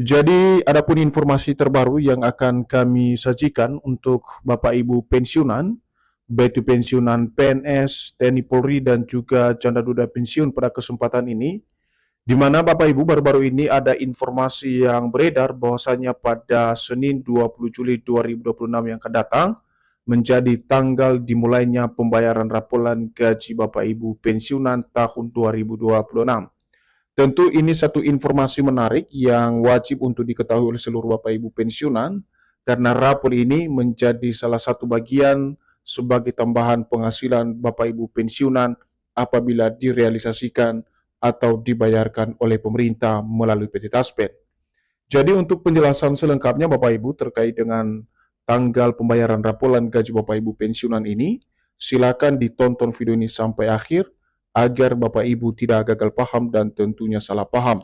Jadi, adapun informasi terbaru yang akan kami sajikan untuk Bapak Ibu pensiunan, baik itu pensiunan PNS, TNI Polri, dan juga janda duda pensiun pada kesempatan ini, di mana Bapak Ibu baru-baru ini ada informasi yang beredar bahwasanya pada Senin 20 Juli 2026 yang akan datang menjadi tanggal dimulainya pembayaran rapolan gaji Bapak Ibu pensiunan tahun 2026. Tentu ini satu informasi menarik yang wajib untuk diketahui oleh seluruh Bapak Ibu pensiunan, karena rapor ini menjadi salah satu bagian sebagai tambahan penghasilan Bapak Ibu pensiunan apabila direalisasikan atau dibayarkan oleh pemerintah melalui PT Taspen. Jadi untuk penjelasan selengkapnya Bapak Ibu terkait dengan tanggal pembayaran rapolan gaji Bapak Ibu pensiunan ini, silakan ditonton video ini sampai akhir agar Bapak Ibu tidak gagal paham dan tentunya salah paham.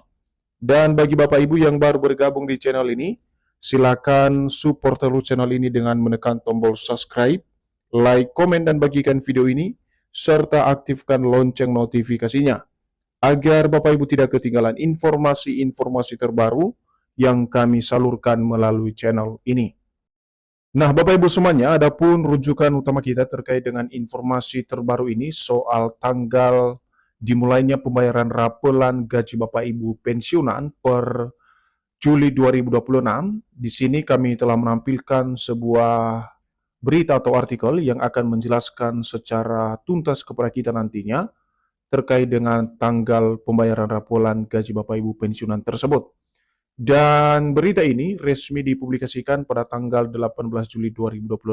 Dan bagi Bapak Ibu yang baru bergabung di channel ini, silakan support terus channel ini dengan menekan tombol subscribe, like, komen, dan bagikan video ini, serta aktifkan lonceng notifikasinya, agar Bapak Ibu tidak ketinggalan informasi-informasi terbaru yang kami salurkan melalui channel ini. Nah, Bapak Ibu semuanya, adapun rujukan utama kita terkait dengan informasi terbaru ini soal tanggal dimulainya pembayaran rapolan gaji Bapak Ibu pensiunan per Juli 2026. Di sini kami telah menampilkan sebuah berita atau artikel yang akan menjelaskan secara tuntas kepada kita nantinya terkait dengan tanggal pembayaran rapolan gaji Bapak Ibu pensiunan tersebut. Dan berita ini resmi dipublikasikan pada tanggal 18 Juli 2026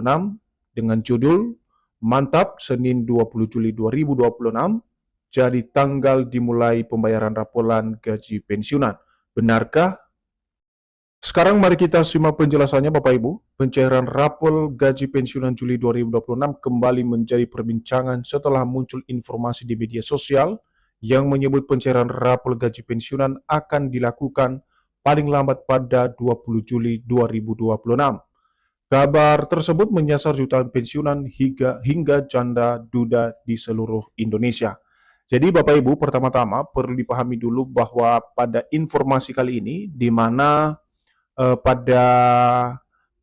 dengan judul Mantap Senin 20 Juli 2026 jadi tanggal dimulai pembayaran rapolan gaji pensiunan. Benarkah? Sekarang mari kita simak penjelasannya Bapak Ibu. Pencairan rapol gaji pensiunan Juli 2026 kembali menjadi perbincangan setelah muncul informasi di media sosial yang menyebut pencairan rapol gaji pensiunan akan dilakukan paling lambat pada 20 Juli 2026. Kabar tersebut menyasar jutaan pensiunan hingga janda duda di seluruh Indonesia. Jadi Bapak Ibu, pertama-tama perlu dipahami dulu bahwa pada informasi kali ini, di mana pada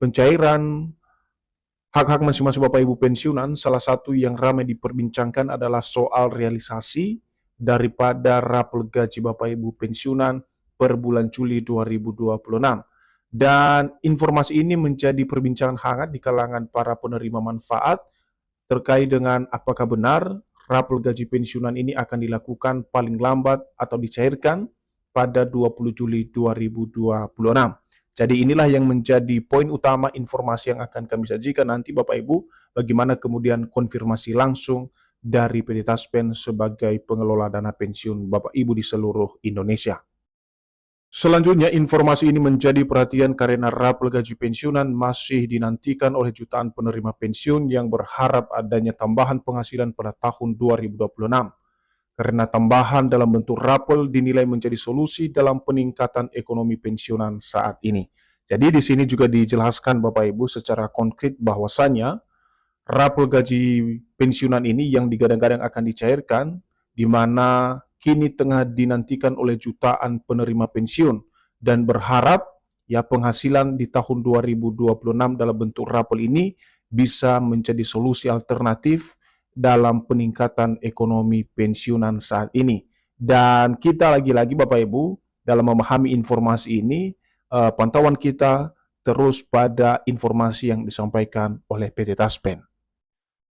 pencairan hak-hak masing-masing Bapak Ibu pensiunan, salah satu yang ramai diperbincangkan adalah soal realisasi daripada rapor gaji Bapak Ibu pensiunan per bulan Juli 2026. Dan informasi ini menjadi perbincangan hangat di kalangan para penerima manfaat terkait dengan apakah benar rapor gaji pensiunan ini akan dilakukan paling lambat atau dicairkan pada 20 Juli 2026. Jadi inilah yang menjadi poin utama informasi yang akan kami sajikan nanti Bapak Ibu, bagaimana kemudian konfirmasi langsung dari PT Taspen sebagai pengelola dana pensiun Bapak Ibu di seluruh Indonesia. Selanjutnya, informasi ini menjadi perhatian karena rapor gaji pensiunan masih dinantikan oleh jutaan penerima pensiun yang berharap adanya tambahan penghasilan pada tahun 2026. Karena tambahan dalam bentuk rapor dinilai menjadi solusi dalam peningkatan ekonomi pensiunan saat ini. Jadi di sini juga dijelaskan Bapak Ibu secara konkret bahwasannya rapor gaji pensiunan ini yang digadang-gadang akan dicairkan, di mana kini tengah dinantikan oleh jutaan penerima pensiun dan berharap ya penghasilan di tahun 2026 dalam bentuk rapor ini bisa menjadi solusi alternatif dalam peningkatan ekonomi pensiunan saat ini. Dan kita lagi-lagi Bapak Ibu dalam memahami informasi ini, pantauan kita terus pada informasi yang disampaikan oleh PT Taspen.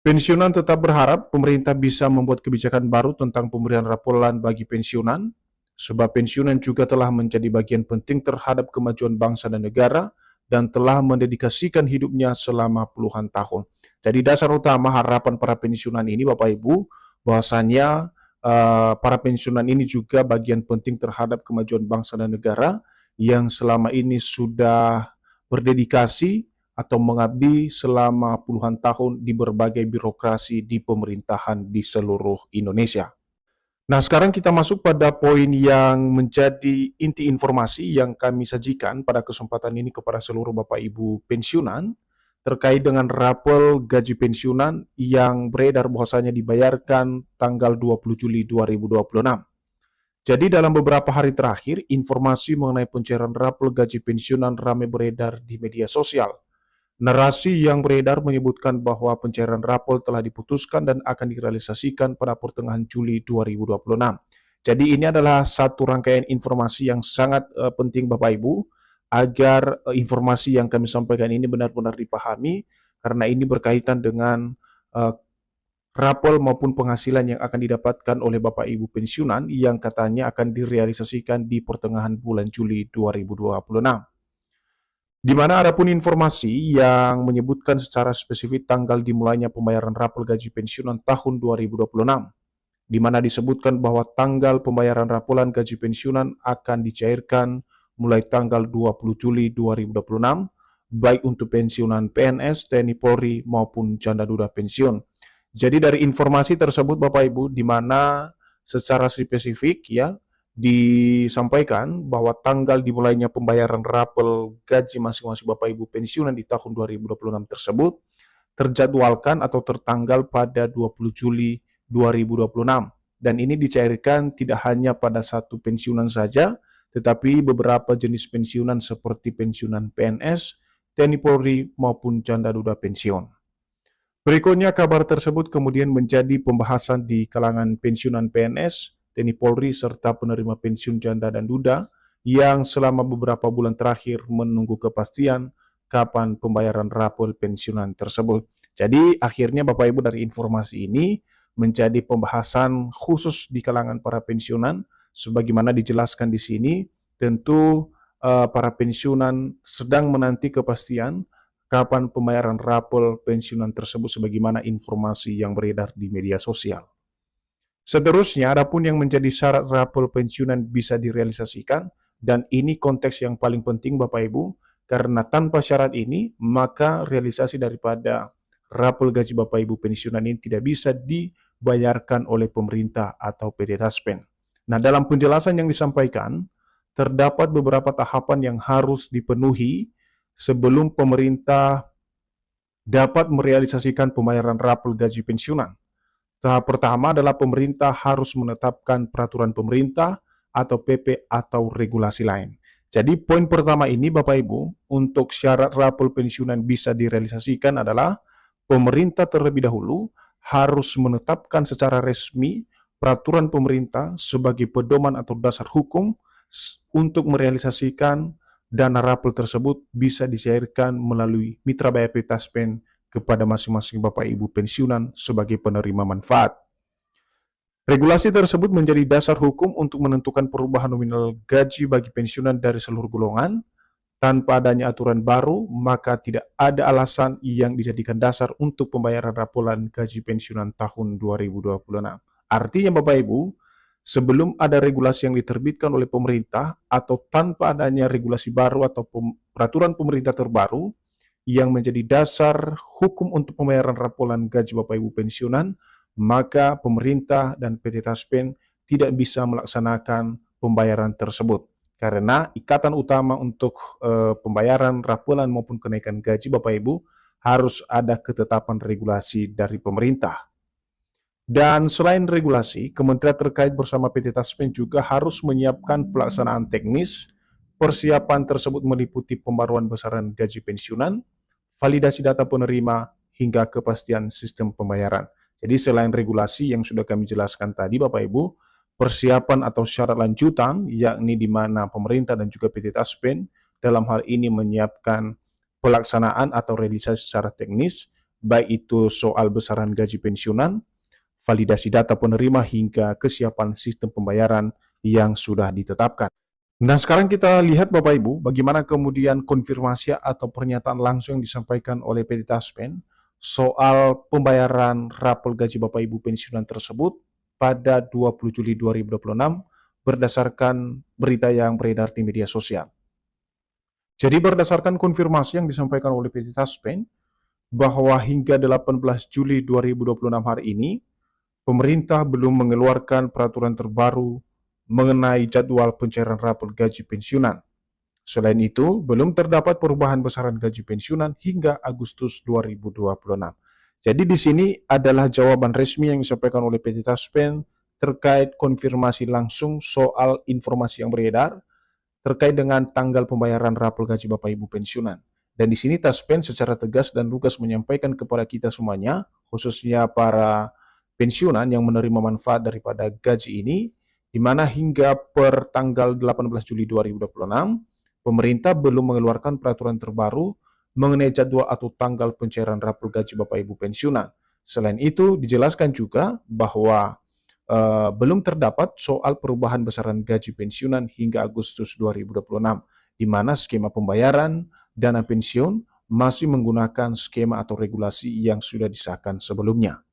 Pensiunan tetap berharap pemerintah bisa membuat kebijakan baru tentang pemberian rapolan bagi pensiunan, sebab pensiunan juga telah menjadi bagian penting terhadap kemajuan bangsa dan negara dan telah mendedikasikan hidupnya selama puluhan tahun. Jadi dasar utama harapan para pensiunan ini Bapak Ibu, bahwasannya para pensiunan ini juga bagian penting terhadap kemajuan bangsa dan negara yang selama ini sudah berdedikasi atau mengabdi selama puluhan tahun di berbagai birokrasi di pemerintahan di seluruh Indonesia. Nah, sekarang kita masuk pada poin yang menjadi inti informasi yang kami sajikan pada kesempatan ini kepada seluruh Bapak Ibu pensiunan terkait dengan rapor gaji pensiunan yang beredar bahwasanya dibayarkan tanggal 20 Juli 2026. Jadi dalam beberapa hari terakhir, informasi mengenai pencairan rapel gaji pensiunan ramai beredar di media sosial. Narasi yang beredar menyebutkan bahwa pencairan rapel telah diputuskan dan akan direalisasikan pada pertengahan Juli 2026. Jadi ini adalah satu rangkaian informasi yang sangat penting Bapak Ibu, agar informasi yang kami sampaikan ini benar-benar dipahami, karena ini berkaitan dengan uh, rapel maupun penghasilan yang akan didapatkan oleh Bapak Ibu pensiunan yang katanya akan direalisasikan di pertengahan bulan Juli 2026. Di mana ada pun informasi yang menyebutkan secara spesifik tanggal dimulainya pembayaran rapel gaji pensiunan tahun 2026, di mana disebutkan bahwa tanggal pembayaran rapelan gaji pensiunan akan dicairkan mulai tanggal 20 Juli 2026, baik untuk pensiunan PNS, TNI Polri, maupun janda duda pensiun. Jadi dari informasi tersebut Bapak Ibu, di mana secara spesifik ya, disampaikan bahwa tanggal dimulainya pembayaran rapel gaji masing-masing Bapak Ibu pensiunan di tahun 2026 tersebut terjadwalkan atau tertanggal pada 20 Juli 2026. Dan ini dicairkan tidak hanya pada satu pensiunan saja, tetapi beberapa jenis pensiunan seperti pensiunan PNS, TNI Polri, maupun janda duda pensiun. Berikutnya, kabar tersebut kemudian menjadi pembahasan di kalangan pensiunan PNS, TNI Polri, serta penerima pensiun janda dan duda yang selama beberapa bulan terakhir menunggu kepastian kapan pembayaran rapel pensiunan tersebut. Jadi akhirnya Bapak Ibu dari informasi ini menjadi pembahasan khusus di kalangan para pensiunan, sebagaimana dijelaskan di sini, tentu para pensiunan sedang menanti kepastian kapan pembayaran rapel pensiunan tersebut sebagaimana informasi yang beredar di media sosial. Seterusnya, adapun yang menjadi syarat rapel pensiunan bisa direalisasikan, dan ini konteks yang paling penting Bapak Ibu, karena tanpa syarat ini, maka realisasi daripada rapel gaji Bapak Ibu pensiunan ini tidak bisa dibayarkan oleh pemerintah atau PT Taspen. Nah, dalam penjelasan yang disampaikan, terdapat beberapa tahapan yang harus dipenuhi sebelum pemerintah dapat merealisasikan pembayaran rapel gaji pensiunan. Tahap pertama adalah pemerintah harus menetapkan peraturan pemerintah atau PP atau regulasi lain. Jadi poin pertama ini Bapak Ibu, untuk syarat rapel pensiunan bisa direalisasikan adalah pemerintah terlebih dahulu harus menetapkan secara resmi peraturan pemerintah sebagai pedoman atau dasar hukum untuk merealisasikan dana rapel tersebut bisa dicairkan melalui mitra bayar PT Taspen kepada masing-masing Bapak Ibu pensiunan sebagai penerima manfaat. Regulasi tersebut menjadi dasar hukum untuk menentukan perubahan nominal gaji bagi pensiunan dari seluruh golongan. Tanpa adanya aturan baru, maka tidak ada alasan yang dijadikan dasar untuk pembayaran rapelan gaji pensiunan tahun 2026. Artinya Bapak Ibu, sebelum ada regulasi yang diterbitkan oleh pemerintah atau tanpa adanya regulasi baru atau peraturan pemerintah terbaru yang menjadi dasar hukum untuk pembayaran rapelan gaji Bapak Ibu pensiunan, maka pemerintah dan PT Taspen tidak bisa melaksanakan pembayaran tersebut. Karena ikatan utama untuk pembayaran rapelan maupun kenaikan gaji Bapak Ibu harus ada ketetapan regulasi dari pemerintah. Dan selain regulasi, kementerian terkait bersama PT Taspen juga harus menyiapkan pelaksanaan teknis. Persiapan tersebut meliputi pembaruan besaran gaji pensiunan, validasi data penerima, hingga kepastian sistem pembayaran. Jadi selain regulasi yang sudah kami jelaskan tadi Bapak Ibu, persiapan atau syarat lanjutan, yakni di mana pemerintah dan juga PT Taspen dalam hal ini menyiapkan pelaksanaan atau realisasi secara teknis, baik itu soal besaran gaji pensiunan, validasi data penerima, hingga kesiapan sistem pembayaran yang sudah ditetapkan. Nah, sekarang kita lihat Bapak Ibu, bagaimana kemudian konfirmasi atau pernyataan langsung yang disampaikan oleh PT Taspen soal pembayaran rapel gaji Bapak Ibu pensiunan tersebut pada 20 Juli 2026 berdasarkan berita yang beredar di media sosial. Jadi berdasarkan konfirmasi yang disampaikan oleh PT Taspen bahwa hingga 18 Juli 2026 hari ini, pemerintah belum mengeluarkan peraturan terbaru mengenai jadwal pencairan rapel gaji pensiunan. Selain itu, belum terdapat perubahan besaran gaji pensiunan hingga Agustus 2026. Jadi di sini adalah jawaban resmi yang disampaikan oleh PT Taspen terkait konfirmasi langsung soal informasi yang beredar terkait dengan tanggal pembayaran rapor gaji Bapak Ibu pensiunan. Dan di sini Taspen secara tegas dan lugas menyampaikan kepada kita semuanya, khususnya para pensiunan yang menerima manfaat daripada gaji ini, di mana hingga per tanggal 18 Juli 2026, pemerintah belum mengeluarkan peraturan terbaru mengenai jadwal atau tanggal pencairan rapor gaji Bapak Ibu pensiunan. Selain itu, dijelaskan juga bahwa belum terdapat soal perubahan besaran gaji pensiunan hingga Agustus 2026, di mana skema pembayaran dana pensiun masih menggunakan skema atau regulasi yang sudah disahkan sebelumnya.